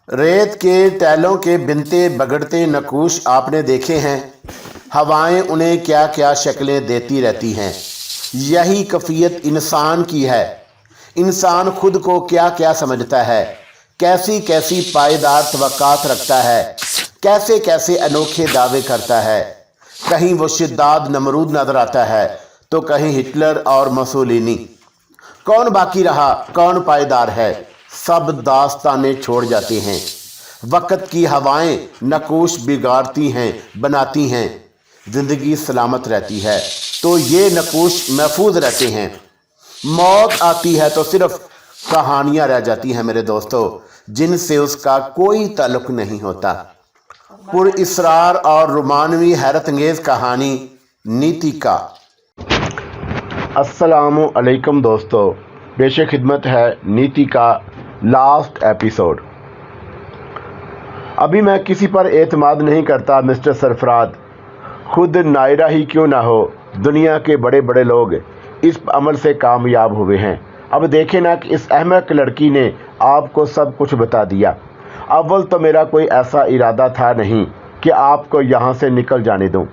रेत के टैलों के बिनते बगड़ते नकूश आपने देखे हैं। हवाएं उन्हें क्या क्या शक्लें देती रहती हैं। यही कैफियत इंसान की है। इंसान खुद को क्या क्या समझता है, कैसी कैसी पायदार तवक्कात रखता है, कैसे कैसे अनोखे दावे करता है। कहीं वो शिद्दाद नमरूद नजर आता है तो कहीं हिटलर और मुसोलिनी। कौन बाकी रहा, कौन पायदार है? सब दास्तानें छोड़ जाते हैं। वक्त की हवाएं नकूश बिगाड़ती हैं, बनाती हैं। जिंदगी सलामत रहती है तो ये नकूश महफूज रहते हैं। मौत आती है तो सिर्फ कहानियां रह जाती हैं मेरे दोस्तों, जिनसे उसका कोई ताल्लुक नहीं होता। पुरइसरार और रोमानवी हैरत अंगेज कहानी नीति का। अस्सलामु अलैकुम दोस्तों, पेश खिदमत है नीति का लास्ट एपिसोड। अभी मैं किसी पर एतमाद नहीं करता मिस्टर सरफराज, खुद नायरा ही क्यों ना हो, दुनिया के बड़े बड़े लोग इस अमल से कामयाब हुए हैं। अब देखें ना कि इस अहमक लड़की ने आपको सब कुछ बता दिया। अव्वल तो मेरा कोई ऐसा इरादा था नहीं कि आपको यहाँ से निकल जाने दूँ।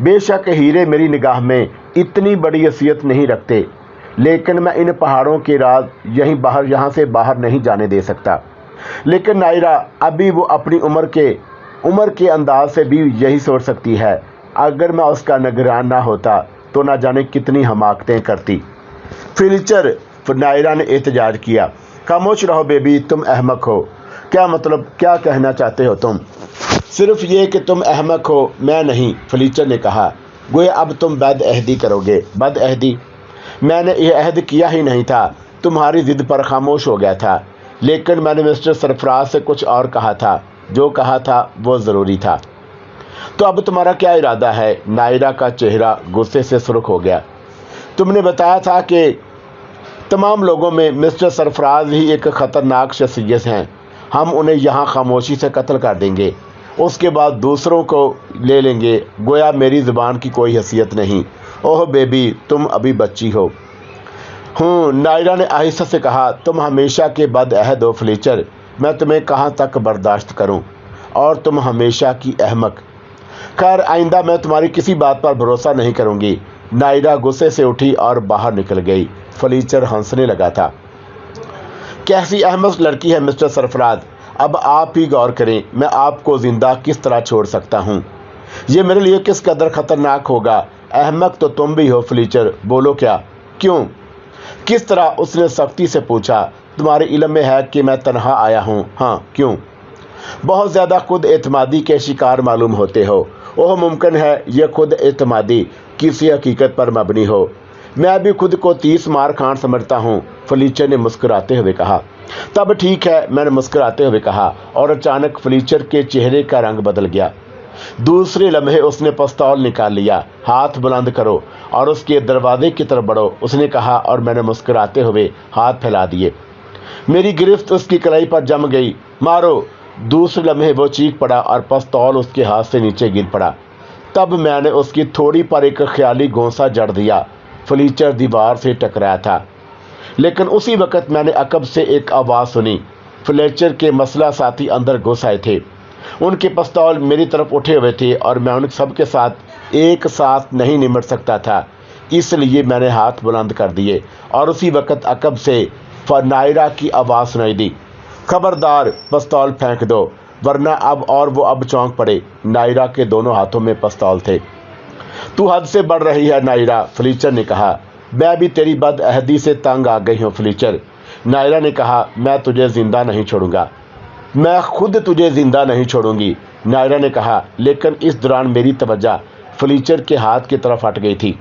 बेशक हीरे मेरी निगाह में इतनी बड़ी हैसियत नहीं रखते, लेकिन मैं इन पहाड़ों के राज यहाँ से बाहर नहीं जाने दे सकता। लेकिन नायरा अभी वो अपनी उम्र के अंदाज से भी यही सोच सकती है। अगर मैं उसका निगरान ना होता तो ना जाने कितनी हमाकतें करती। फिल्चर, नायरा ने एहतजाज किया। खामोश रहो बेबी, तुम अहमक हो। क्या मतलब, क्या कहना चाहते हो तुम? सिर्फ ये कि तुम अहमक हो, मैं नहीं, फलीचर ने कहा। गोया अब तुम बदअहदी करोगे। बदअहदी? मैंने यह अहद किया ही नहीं था, तुम्हारी ज़िद पर खामोश हो गया था। लेकिन मैंने मिस्टर सरफराज से कुछ और कहा था, जो कहा था वो ज़रूरी था। तो अब तुम्हारा क्या इरादा है? नायरा का चेहरा गुस्से से सुर्ख हो गया। तुमने बताया था कि तमाम लोगों में मिस्टर सरफराज ही एक ख़तरनाक शख्सियत हैं। हम उन्हें यहाँ खामोशी से कत्ल कर देंगे, उसके बाद दूसरों को ले लेंगे, गोया मेरी ज़ुबान की कोई हैसियत नहीं। ओह बेबी, तुम अभी बच्ची हो। नायरा ने आहिस्ता से कहा। तुम हमेशा के बदअहद हो फ्लेचर, मैं तुम्हें कहाँ तक बर्दाश्त करूँ, और तुम हमेशा की अहमक। खैर, आइंदा मैं तुम्हारी किसी बात पर भरोसा नहीं करूँगी। नायरा गुस्से से उठी और बाहर निकल गई। फलीचर हंसने लगा था। कैसी अहमक लड़की है मिस्टर सरफराज, अब आप ही गौर करें, मैं आपको ज़िंदा किस तरह छोड़ सकता हूँ। ये मेरे लिए किस कदर ख़तरनाक होगा। अहमक तो तुम भी हो फलीचर, बोलो क्या? क्यों? किस तरह? उसने सख्ती से पूछा। तुम्हारे इल्म में है कि मैं तन्हा आया हूँ। हाँ, क्यों? बहुत ज़्यादा खुद एतमादी के शिकार मालूम होते हो। ओह, मुमकिन है यह खुद एतमादी किसी हकीकत पर मबनी हो। मैं भी खुद को 30 मार खान समझता हूँ, फलीचर ने मुस्कुराते हुए कहा। तब ठीक है, मैंने मुस्कुराते हुए कहा, और अचानक फलीचर के चेहरे का रंग बदल गया। दूसरे लम्हे उसने पिस्तौल निकाल लिया। हाथ बुलंद करो और उसके दरवाजे की तरफ बढ़ो, उसने कहा, और मैंने मुस्कुराते हुए हाथ फैला दिए। मेरी गिरफ्त उसकी कलाई पर जम गई। मारो! दूसरे लम्हे वो चीख पड़ा और पिस्तौल उसके हाथ से नीचे गिर पड़ा। तब मैंने उसकी थोड़ी पर एक ख्याली गोंसा जड़ दिया। फलीचर दीवार से टकराया था, लेकिन उसी वक्त मैंने अकब से एक आवाज़ सुनी। फ्लेचर के मसला साथी अंदर घुस आए थे। उनके पिस्तौल मेरी तरफ उठे हुए थे और मैं उन सब के साथ एक साथ नहीं निमट सकता था, इसलिए मैंने हाथ बुलंद कर दिए। और उसी वक्त अकब से नायरा की आवाज़ सुनाई दी, खबरदार, पिस्तौल फेंक दो, वरना अब चौंक पड़े। नायरा के दोनों हाथों में पिस्तौल थे। तू हद से बढ़ रही है नायरा, फलीचर ने कहा। मैं भी तेरी बदअहदी से तंग आ गई हूँ फलीचर, नायरा ने कहा। मैं तुझे ज़िंदा नहीं छोड़ूंगा, मैं खुद तुझे ज़िंदा नहीं छोड़ूंगी, नायरा ने कहा। लेकिन इस दौरान मेरी तवज्जो फलीचर के हाथ की तरफ हट गई थी।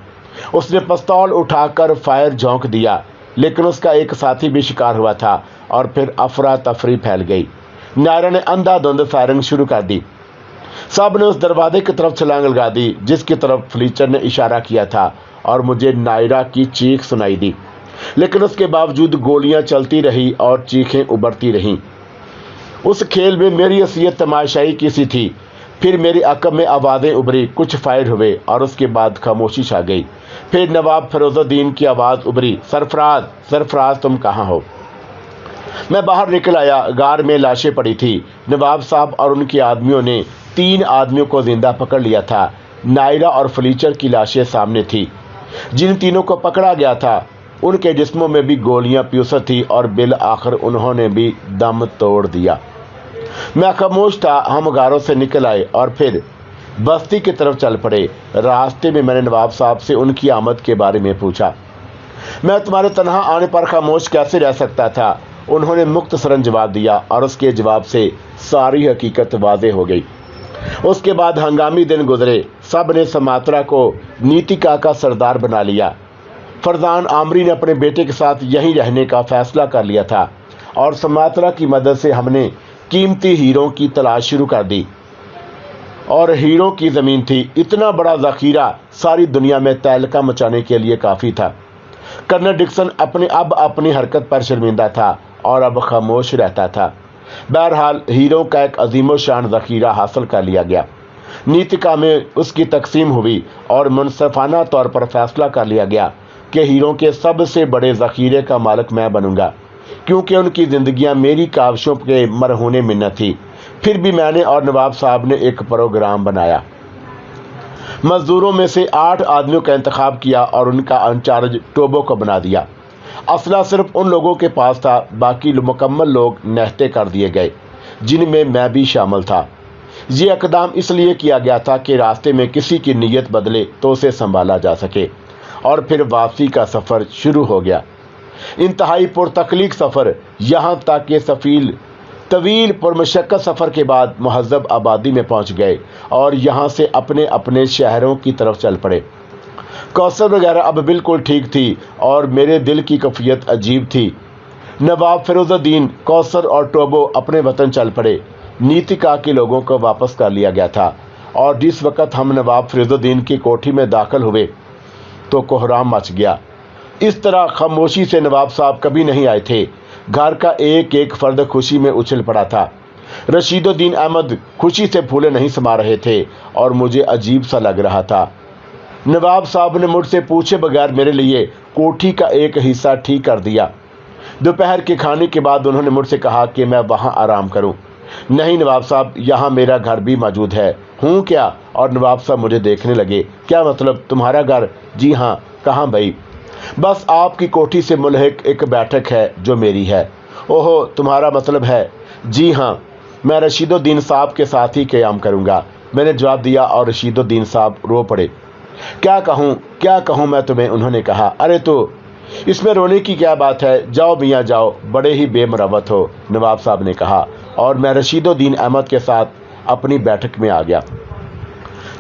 उसने पिस्तौल उठाकर फायर झोंक दिया, लेकिन उसका एक साथी भी शिकार हुआ था और फिर अफरा तफरी फैल गई। नायरा ने अंधाधुंध फायरिंग शुरू कर दी। सब ने उस दरवाजे की तरफ छलांग लगा दी जिसकी तरफ फलीचर ने इशारा किया था, और मुझे नायरा की चीख सुनाई दी। लेकिन उसके बावजूद गोलियां चलती रही और चीखें उभरती रहीं। उस खेल में मेरी हैसियत तमाशाई की सी थी। फिर मेरी अकब में आवाज़ें उभरी, कुछ फायर हुए और उसके बाद खामोशी छा गई। फिर नवाब फिरोजुद्दीन की आवाज़ उभरी, सरफराज, सरफराज, तुम कहाँ हो? میں باہر نکل آیا، غار میں لاشیں پڑی تھی۔ نواب صاحب اور ان کے آدمیوں نے 3 آدمیوں کو زندہ پکڑ لیا تھا۔ نائرہ اور فلیچر کی لاشیں سامنے تھی۔ جن تینوں کو پکڑا گیا تھا ان کے جسموں میں بھی گولیاں پیوست تھی اور بالآخر انہوں نے بھی دم توڑ دیا۔ میں خاموش تھا۔ ہم غاروں سے نکل آئے اور پھر بستی کی طرف چل پڑے۔ راستے میں میں نے نواب صاحب سے ان کی آمد کے بارے میں پوچھا۔ میں تمہارے تنہا آنے پر خاموش کیسے رہ سکتا تھا؟ انہوں نے مختصراً جواب دیا اور اس کے جواب سے ساری حقیقت واضح ہو گئی۔ اس کے بعد ہنگامی دن گزرے۔ سب نے سماترا کو نیتیکا کا سردار بنا لیا۔ فرزان عامری نے اپنے بیٹے کے ساتھ یہیں رہنے کا فیصلہ کر لیا تھا اور سماترا کی مدد سے ہم نے قیمتی ہیروں کی تلاش شروع کر دی۔ اور ہیروں کی زمین تھی۔ اتنا بڑا ذخیرہ ساری دنیا میں تہلکہ مچانے کے لیے کافی تھا۔ کرنل ڈکسن اپنی حرکت پر شرمندہ تھا اور اب خاموش رہتا تھا۔ بہرحال ہیروں کا ایک عظیم الشان ذخیرہ حاصل کر لیا گیا۔ نیتیکا میں اس کی تقسیم ہوئی اور منصفانہ طور پر فیصلہ کر لیا گیا کہ ہیروں کے سب سے بڑے ذخیرے کا مالک میں بنوں گا، کیونکہ ان کی زندگیاں میری کاوشوں کے مرہون منت تھی۔ پھر بھی میں نے اور نواب صاحب نے ایک پروگرام بنایا۔ مزدوروں میں سے 8 آدمیوں کا انتخاب کیا اور ان کا انچارج ٹوبو کو بنا دیا۔ اسلحہ صرف ان لوگوں کے پاس تھا، باقی مکمل لوگ نہتے کر دیے گئے، جن میں میں بھی شامل تھا۔ یہ اقدام اس لیے کیا گیا تھا کہ راستے میں کسی کی نیت بدلے تو اسے سنبھالا جا سکے۔ اور پھر واپسی کا سفر شروع ہو گیا۔ انتہائی پرتکلیف سفر، یہاں تک کہ طویل پرمشقت سفر کے بعد مہذب آبادی میں پہنچ گئے اور یہاں سے اپنے اپنے شہروں کی طرف چل پڑے۔ کوثر وغیرہ اب بالکل ٹھیک تھی اور میرے دل کی کیفیت عجیب تھی۔ نواب فیروز الدین، کوثر اور ٹوبو اپنے وطن چل پڑے۔ نیتیکا کے لوگوں کو واپس کر لیا گیا تھا اور جس وقت ہم نواب فیروز الدین کی کوٹھی میں داخل ہوئے تو کوہرام مچ گیا۔ اس طرح خاموشی سے نواب صاحب کبھی نہیں آئے تھے۔ گھر کا ایک ایک فرد خوشی میں اچھل پڑا تھا۔ رشید الدین احمد خوشی سے پھولے نہیں سما رہے تھے اور مجھے عجیب سا لگ رہا تھا۔ نواب صاحب نے مجھ سے پوچھے بغیر میرے لیے کوٹھی کا ایک حصہ ٹھیک کر دیا۔ دوپہر کے کھانے کے بعد انہوں نے مجھ سے کہا کہ میں وہاں آرام کروں۔ نہیں نواب صاحب، یہاں میرا گھر بھی موجود ہے۔ ہوں کیا؟ اور نواب صاحب مجھے دیکھنے لگے۔ کیا مطلب تمہارا گھر؟ جی ہاں۔ کہاں بھائی؟ بس آپ کی کوٹھی سے ملحق ایک بیٹھک ہے جو میری ہے۔ اوہو، تمہارا مطلب ہے؟ جی ہاں، میں رشید الدین صاحب کے ساتھ ہی قیام کروں گا، میں نے جواب دیا اور رشید الدین صاحب رو پڑے۔ کیا کہوں میں تمہیں؟ انہوں نے کہا۔ ارے تو اس میں رونے کی کیا بات ہے؟ جاؤ میاں جاؤ، بڑے ہی بے مروت ہو، نواب صاحب نے کہا اور میں رشید الدین احمد کے ساتھ اپنی بیٹھک میں آ گیا۔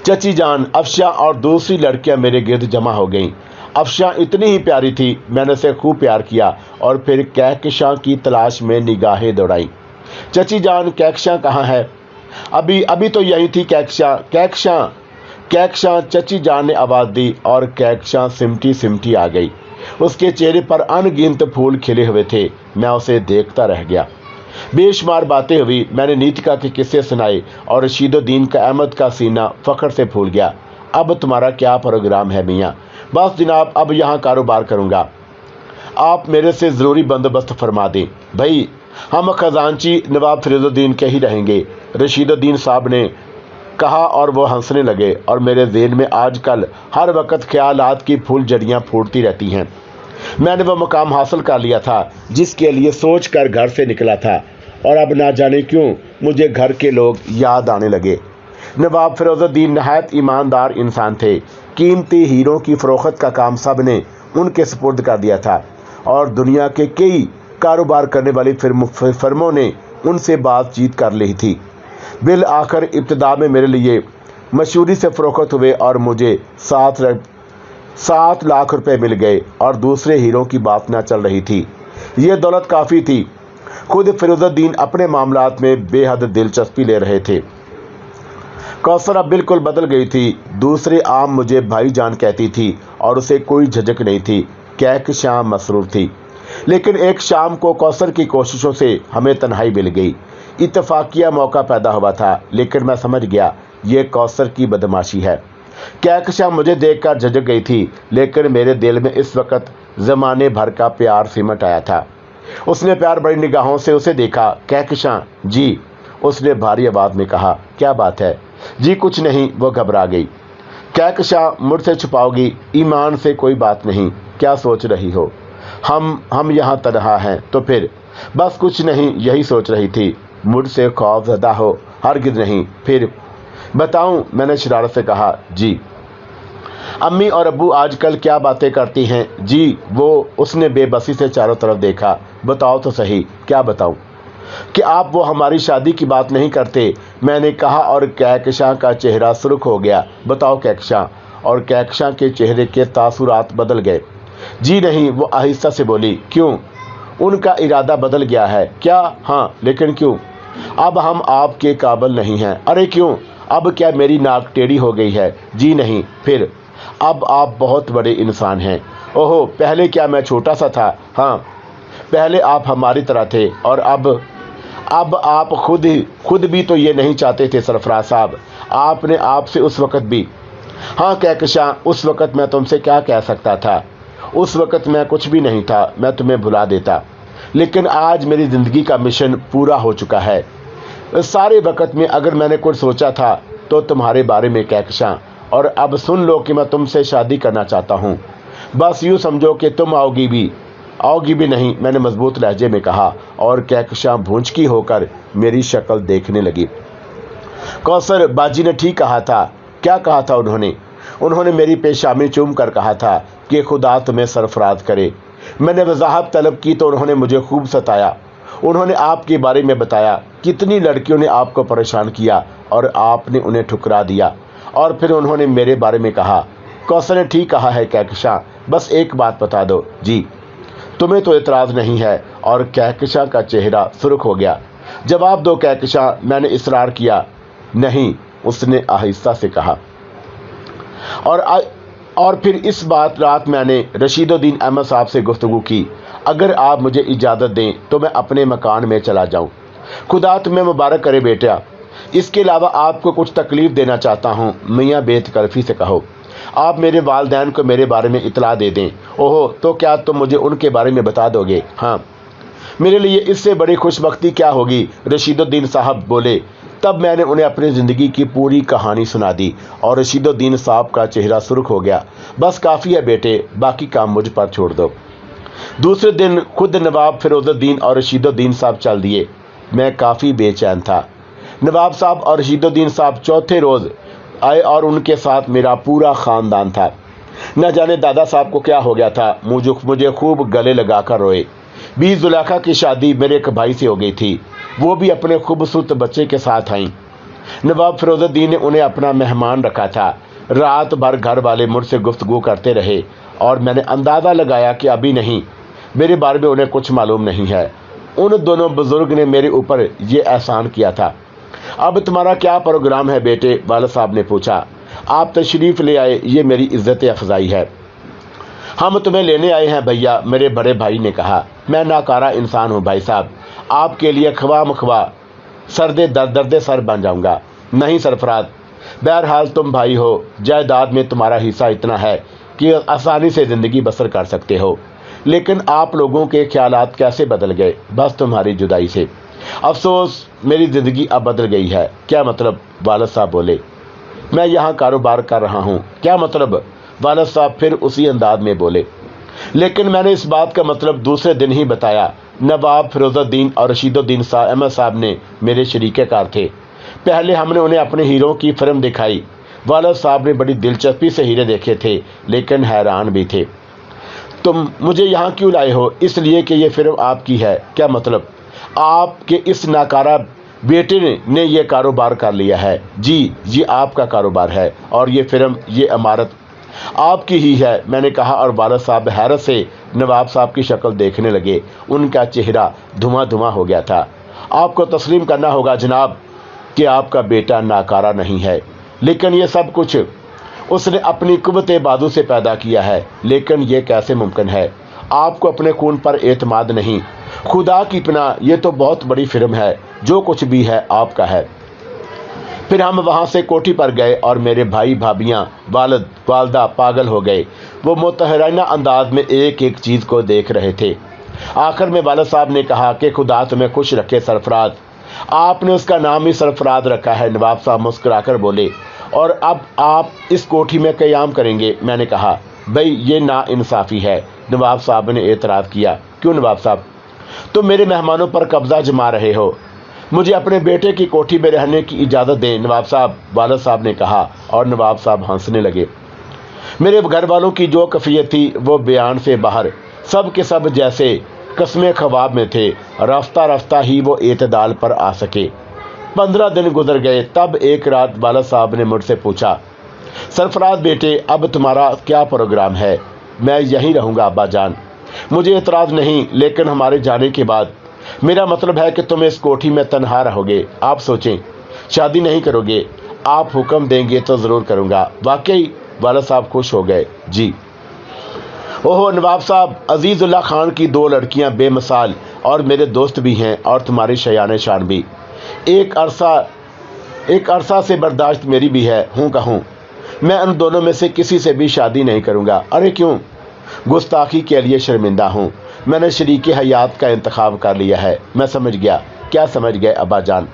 چچی جان، افشاں اور دوسری لڑکیاں میرے گرد جمع ہو گئیں۔ افشاں اتنی ہی پیاری تھی، میں نے اسے خوب پیار کیا اور پھر کہکشاں کی تلاش میں نگاہیں دوڑائیں۔ چچی جان، کہکشاں کہاں ہے؟ ابھی تو یہی تھی کہکشاں چچی جان نے آواز دی اور کہکشاں سمٹی آ گئی۔ اس کے چہرے پر ان گنت پھول کھلے ہوئے تھے۔ میں اسے دیکھتا رہ گیا۔ بے شمار باتیں ہوئی۔ میں نے نیتیکا کے قصے سنائے اور رشید الدین کا احمد کا سینہ فخر سے پھول گیا۔ اب تمہارا کیا پروگرام ہے میاں؟ بس جناب، اب یہاں کاروبار کروں گا۔ آپ میرے سے ضروری بندوبست فرما دیں۔ بھائی، ہم خزانچی نواب فیروز الدین کے ہی رہیں گے، رشید الدین صاحب نے کہا اور وہ ہنسنے لگے اور میرے ذہن میں آج کل ہر وقت خیالات کی پھول جڑیاں پھوٹتی رہتی ہیں۔ میں نے وہ مقام حاصل کر لیا تھا جس کے لیے سوچ کر گھر سے نکلا تھا اور اب نہ جانے کیوں مجھے گھر کے لوگ یاد آنے لگے۔ نواب فیروز الدین نہایت ایماندار انسان تھے۔ قیمتی ہیروں کی فروخت کا کام سب نے ان کے سپرد کر دیا تھا اور دنیا کے کئی کاروبار کرنے والی فرموں نے ان سے بات چیت کر لی تھی۔ بالآخر ابتدا میں میرے لیے مشہوری سے فروخت ہوئے اور مجھے 7 لاکھ روپے مل گئے اور دوسرے ہیروں کی بات نہ چل رہی تھی۔ یہ دولت کافی تھی۔ خود فیروز الدین اپنے معاملات میں بے حد دلچسپی لے رہے تھے۔ کوثر اب بالکل بدل گئی تھی۔ دوسرے عام مجھے بھائی جان کہتی تھی اور اسے کوئی جھجک نہیں تھی۔ کہکشاں مسرور تھی۔ لیکن ایک شام کو کوثر کی کوششوں سے ہمیں تنہائی مل گئی۔ اتفاقیہ موقع پیدا ہوا تھا، لیکن میں سمجھ گیا یہ کوثر کی بدماشی ہے۔ کہکشاں مجھے دیکھ کر جھجک گئی تھی، لیکن میرے دل میں اس وقت زمانے بھر کا پیار سمٹ آیا تھا۔ उसने प्यार भरी निगाहों से उसे देखा। कहकशां, जी, उसने भारी आवाज में कहा। क्या बात है? जी कुछ नहीं, वो घबरा गई। कहकशां, मुझसे छुपाओगी? ईमान से कोई बात नहीं। क्या सोच रही हो? हम यहाँ तन्हा हैं। तो फिर? बस कुछ नहीं, यही सोच रही थी। मुझसे खौफजदा हो? हरगिज नहीं। फिर बताऊं? मैंने शरारत से कहा। जी। अम्मी और अब्बू आजकल क्या बातें करती हैं? जी, उसने बेबसी से चारों तरफ देखा। बताओ तो सही। क्या बताऊं? कि आप वो हमारी शादी की बात नहीं करते, मैंने कहा, और कहकशां का चेहरा सुर्ख हो गया। बताओ कहकशां। और कहकशां के चेहरे के तासुरात बदल गए। जी नहीं, वो आहिस्ता से बोली। क्यों? उनका इरादा बदल गया है क्या? हाँ, लेकिन क्यों? अब हम आपके काबिल नहीं हैं। अरे क्यों? अब क्या मेरी नाक टेढ़ी हो गई है? जी नहीं। फिर? अब आप बहुत बड़े इंसान हैं। ओहो, पहले क्या मैं छोटा सा था? हाँ, पहले आप हमारी तरह थे, और अब आप खुद भी तो ये नहीं चाहते थे सरफराज साहब। आपने आपसे उस वक़्त भी। हाँ कहकशां, उस वक़्त मैं तुमसे क्या कह सकता था? उस वक़्त मैं कुछ भी नहीं था, मैं तुम्हें भुला देता। लेकिन आज मेरी ज़िंदगी का मिशन पूरा हो चुका है। इस सारे वक़्त में अगर मैंने कुछ सोचा था तो तुम्हारे बारे में कहकशां, और अब सुन लो कि मैं तुमसे शादी करना चाहता हूँ। बस यूँ समझो कि तुम आओगी भी नहीं, मैंने मजबूत लहजे में कहा, और कहकशां भूंचकी होकर मेरी शक्ल देखने लगी। कौसर बाजी ने ठीक कहा था। क्या कहा था उन्होंने मेरी पेशामी चूम कर कहा था कि खुदा तुम्हें सरफराज करे। मैंने वजाहत तलब की तो उन्होंने मुझे खूब सताया। उन्होंने आपके बारे में बताया, कितनी लड़कियों ने आपको परेशान किया और आपने उन्हें ठुकरा दिया। और फिर उन्होंने मेरे बारे में कहा। कौसर ने ठीक कहा है कहकशां, बस एक बात बता दो। जी, तुम्हें तो एतराज़ नहीं है? और कहकशां का चेहरा सुर्ख हो गया। जवाब दो कहकशां, मैंने इसरार किया। नहीं, उसने आहिस्ता से कहा। और फिर इस बात रात मैंने रशीदुद्दीन अहमद साहब से गुफ्तगू की। अगर आप मुझे इजाज़त दें तो मैं अपने मकान में चला जाऊं। खुदा तुम्हें मुबारक करे बेटा। इसके अलावा आपको कुछ तकलीफ़ देना चाहता हूं। मियाँ बेतकल्फ़ी से कहो, आप मेरे वालिदैन को मेरे बारे में इतला दे दें। ओहो, तो क्या तुम मुझे उनके बारे में बता दोगे? हाँ, मेरे लिए इससे बड़ी खुशबख्ती क्या होगी? रशीदुद्दीन साहब बोले। तब मैंने उन्हें अपनी ज़िंदगी की पूरी कहानी सुना दी, और रशीदुद्दीन साहब का चेहरा सुर्ख हो गया। बस काफ़ी है बेटे, बाकी काम मुझ पर छोड़ दो। दूसरे दिन खुद नवाब फिरोजुद्दीन और रशीदुद्दीन साहब चल दिए। मैं काफ़ी बेचैन था। नवाब साहब और रशीदुद्दीन साहब चौथे रोज़ आए, और उनके साथ मेरा पूरा ख़ानदान था। न जाने दादा साहब को क्या हो गया था, मुझे खूब गले लगाकर रोए। 20 जुलेखा की शादी मेरे एक भाई से हो गई थी, वो भी अपने खूबसूरत बच्चे के साथ आईं। नवाब फिरोजुद्दीन ने उन्हें अपना मेहमान रखा था। रात भर घर वाले मुझसे गुफ्तगू करते रहे, और मैंने अंदाज़ा लगाया कि अभी नहीं, मेरे बारे में उन्हें कुछ मालूम नहीं है। उन दोनों बुजुर्ग ने मेरे ऊपर ये एहसान किया था। अब तुम्हारा क्या प्रोग्राम है बेटे? वालिद साहब ने पूछा। आप तशरीफ़ ले आए, ये मेरी इज़्ज़त अफजाई है। हम तुम्हें लेने आए हैं भैया, मेरे बड़े भाई ने कहा। मैं नाकारा इंसान हूँ भाई साहब, आपके लिए ख्वा मख्वा दर्द सर बन जाऊँगा। नहीं सरफराज, बहरहाल तुम भाई हो, जायदाद में तुम्हारा हिस्सा इतना है कि आसानी से ज़िंदगी बसर कर सकते हो। लेकिन आप लोगों के ख्यालात कैसे बदल गए बस तुम्हारी जुदाई से। अफसोस, मेरी ज़िंदगी अब बदल गई है। क्या मतलब? वालिद साहब बोले। मैं यहाँ कारोबार कर रहा हूँ। क्या मतलब? वालिद साहब फिर उसी अंदाज में बोले। लेकिन मैंने इस बात का मतलब दूसरे दिन ही बताया। नवाब फिरोजुद्दीन और रशीदुद्दीन अहमद साहब ने मेरे शरीकेकार थे। पहले हमने उन्हें अपने हीरों की फिल्म दिखाई। वालिद साहब ने बड़ी दिलचस्पी से हीरे देखे थे, लेकिन हैरान भी थे। तुम मुझे यहाँ क्यों लाए हो? इसलिए कि ये फिल्म आपकी है। क्या मतलब? आपके इस नाकारा बेटे ने ये कारोबार कर लिया है। जी, ये आपका कारोबार है, और ये फिल्म, ये इमारत आपकी ही है, मैंने कहा। और वालिद साहब हैरत से नवाब साहब की शक्ल देखने लगे। उनका चेहरा धुआं हो गया था। आपको तस्लीम करना होगा जनाब कि आपका बेटा नाकारा नहीं है, लेकिन ये सब कुछ उसने अपनी कुव्वते बाजू से पैदा किया है। लेकिन ये कैसे मुमकिन है? आपको अपने खून पर एतमाद नहीं। खुदा की पनाह, ये तो बहुत बड़ी फिल्म है। जो कुछ भी है आपका है। फिर हम वहाँ से कोठी पर गए, और मेरे भाई भाभियाँ, वालिदा पागल हो गए। वो मुतहराना अंदाज में एक एक चीज़ को देख रहे थे। آخر میں والد صاحب نے کہا کہ خدا تمہیں خوش رکھے سرفراز، آپ نے اس کا نام ہی سرفراز رکھا ہے۔ نواب صاحب مسکرا کر بولے، اور اب آپ اس کوٹھی میں قیام کریں گے؟ میں نے کہا، بھئی یہ نا انصافی ہے۔ نواب صاحب نے اعتراض کیا، کیوں نواب صاحب؟ تم میرے مہمانوں پر قبضہ جما رہے ہو، مجھے اپنے بیٹے کی کوٹھی میں رہنے کی اجازت دیں نواب صاحب، والد صاحب نے کہا، اور نواب صاحب ہنسنے لگے۔ میرے گھر والوں کی جو کیفیت تھی وہ بیان سے باہر، سب کے سب جیسے قسمیں خواب میں تھے۔ رفتہ رفتہ ہی وہ اعتدال پر آ سکے۔ 15 دن گزر گئے، تب ایک رات والد صاحب نے مجھ سے پوچھا، سرفراز بیٹے اب تمہارا کیا پروگرام ہے؟ میں یہیں رہوں گا ابا جان، مجھے اعتراض نہیں، لیکن ہمارے جانے کے بعد میرا مطلب ہے کہ تم اس کوٹھی میں تنہا رہو گے۔ آپ سوچیں، شادی نہیں کرو گے؟ آپ حکم دیں گے تو ضرور کروں گا۔ واقعی؟ والد صاحب خوش ہو گئے۔ جی۔ اوہو نواب صاحب، عزیز اللہ خان کی 2 لڑکیاں بے مثال اور میرے دوست بھی ہیں، اور تمہاری شایان شان بھی۔ ایک عرصہ سے برداشت میری بھی ہے، ہوں کہوں میں ان دونوں میں سے کسی سے بھی شادی نہیں کروں گا۔ ارے کیوں؟ گستاخی کے لیے شرمندہ ہوں۔ میں نے شریک حیات کا انتخاب کر لیا ہے۔ میں سمجھ گیا۔ کیا سمجھ گئے ابا جان؟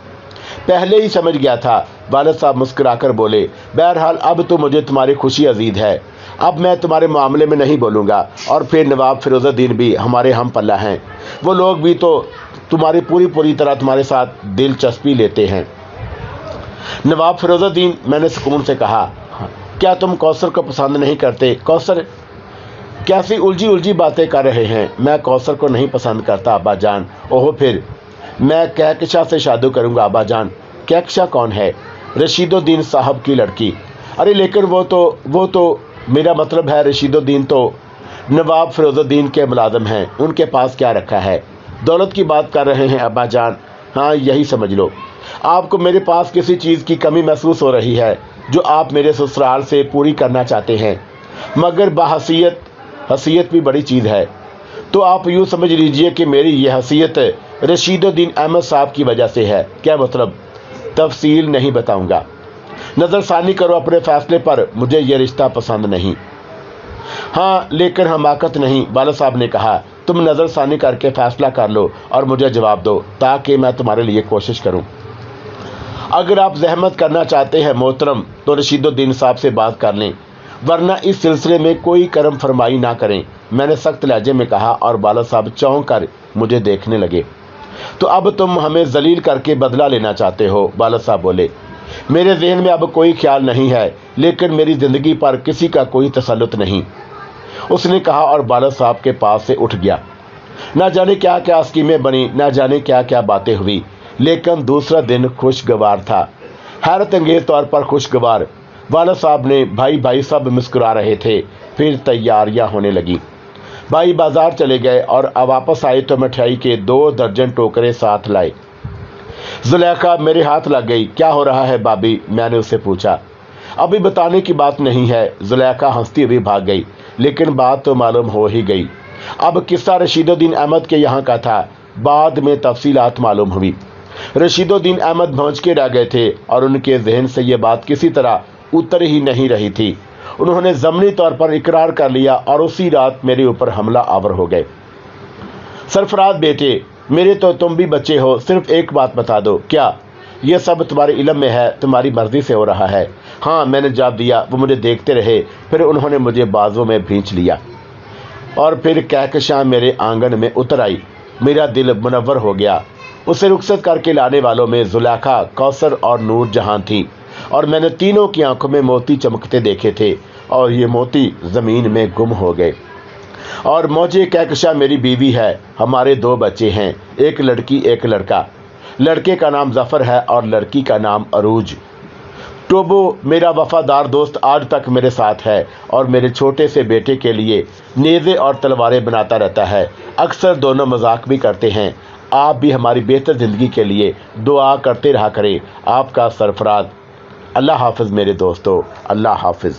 پہلے ہی سمجھ گیا تھا، والد صاحب مسکرا کر بولے۔ بہرحال اب تو مجھے تمہاری خوشی عزیز ہے، اب میں تمہارے معاملے میں نہیں بولوں گا۔ اور پھر نواب فیروز الدین بھی ہمارے ہم پلہ ہیں، وہ لوگ بھی تو تمہاری پوری طرح تمہارے ساتھ دلچسپی لیتے ہیں۔ نواب فیروز الدین، میں نے سکون سے کہا، کیا تم کوثر کو پسند نہیں کرتے؟ کوثر؟ کیسی الجھی باتیں کر رہے ہیں، میں کوثر کو نہیں پسند کرتا ابا جان۔ اوہو پھر میں کہکشاں سے شادی کروں گا ابا جان۔ کہکشاں کون ہے؟ رشید الدین صاحب کی لڑکی۔ ارے لیکن وہ تو میرا مطلب ہے رشید الدین تو نواب فیروز الدین کے ملازم ہیں، ان کے پاس کیا رکھا ہے؟ دولت کی بات کر رہے ہیں ابا جان؟ ہاں یہی سمجھ لو۔ آپ کو میرے پاس کسی چیز کی کمی محسوس ہو رہی ہے جو آپ میرے سسرال سے پوری کرنا چاہتے ہیں، مگر حیثیت بھی بڑی چیز ہے، تو آپ یوں سمجھ لیجئے کہ میری یہ حیثیت رشید الدین احمد صاحب کی وجہ سے ہے۔ کیا مطلب؟ تفصیل نہیں بتاؤں گا، نظر ثانی کرو اپنے فیصلے پر، مجھے یہ رشتہ پسند نہیں۔ ہاں لیکن حماقت نہیں، والد صاحب نے کہا، تم نظر ثانی کر کے فیصلہ کر لو اور مجھے جواب دو تاکہ میں تمہارے لیے کوشش کروں۔ اگر آپ زحمت کرنا چاہتے ہیں محترم تو رشید الدین صاحب سے بات کر لیں، ورنہ اس سلسلے میں کوئی کرم فرمائی نہ کریں، میں نے سخت لہجے میں کہا، اور والد صاحب چونک کر مجھے دیکھنے لگے۔ تو اب تم ہمیں ذلیل کر کے بدلہ لینا چاہتے ہو؟ والد صاحب بولے، میرے ذہن میں اب کوئی خیال نہیں ہے، لیکن میری زندگی پر کسی کا کوئی تسلط نہیں، اس نے کہا، اور والد صاحب کے پاس سے اٹھ گیا۔ نہ جانے کیا کیا اسکیمیں بنی، نہ جانے کیا کیا باتیں ہوئی، لیکن دوسرا دن خوشگوار تھا، حیرت انگیز طور پر خوشگوار۔ والد صاحب نے بھائی سب مسکرا رہے تھے۔ پھر تیاریاں ہونے لگی۔ بھائی بازار چلے گئے اور واپس آئے تو مٹھائی کے 2 درجن ٹوکرے ساتھ لائے۔ زلیخا میرے ہاتھ لگ گئی۔ کیا ہو رہا ہے بابی؟ میں نے اس سے پوچھا۔ ابھی بتانے کی بات نہیں ہے، زلیخا ہنستی ہوئی بھاگ گئی، لیکن بات تو معلوم ہو ہی گئی۔ اب قصہ رشید الدین احمد کے یہاں کا تھا، بعد میں تفصیلات معلوم ہوئی۔ رشید الدین احمد بھونج کے رہ گئے تھے اور ان کے ذہن سے یہ بات کسی طرح اتر ہی نہیں رہی تھی۔ انہوں نے ضمنی طور پر اقرار کر لیا اور اسی رات میرے اوپر حملہ آور ہو گئے۔ سرفراز بیٹے، میرے تو تم بھی بچے ہو، صرف ایک بات بتا دو، کیا یہ سب تمہارے علم میں ہے، تمہاری مرضی سے ہو رہا ہے؟ ہاں، میں نے جواب دیا۔ وہ مجھے دیکھتے رہے، پھر انہوں نے مجھے بازوں میں بھینچ لیا اور پھر کہکشاں میرے آنگن میں اتر آئی۔ میرا دل منور ہو گیا۔ اسے رخصت کر کے لانے والوں میں زلیخا، کوثر اور نور جہاں تھی، اور میں نے تینوں کی آنکھوں میں موتی چمکتے دیکھے تھے، اور یہ موتی زمین میں گم ہو گئے۔ اور موجے کہکشاں میری بیوی ہے، ہمارے 2 بچے ہیں، ایک لڑکی ایک لڑکا۔ لڑکے کا نام ظفر ہے اور لڑکی کا نام عروج۔ ٹوبو میرا وفادار دوست آج تک میرے ساتھ ہے اور میرے چھوٹے سے بیٹے کے لیے نیزے اور تلواریں بناتا رہتا ہے۔ اکثر دونوں مذاق بھی کرتے ہیں۔ آپ بھی ہماری بہتر زندگی کے لیے دعا کرتے رہا کریں۔ آپ کا سرفراز۔ اللہ حافظ میرے دوستو، اللہ حافظ۔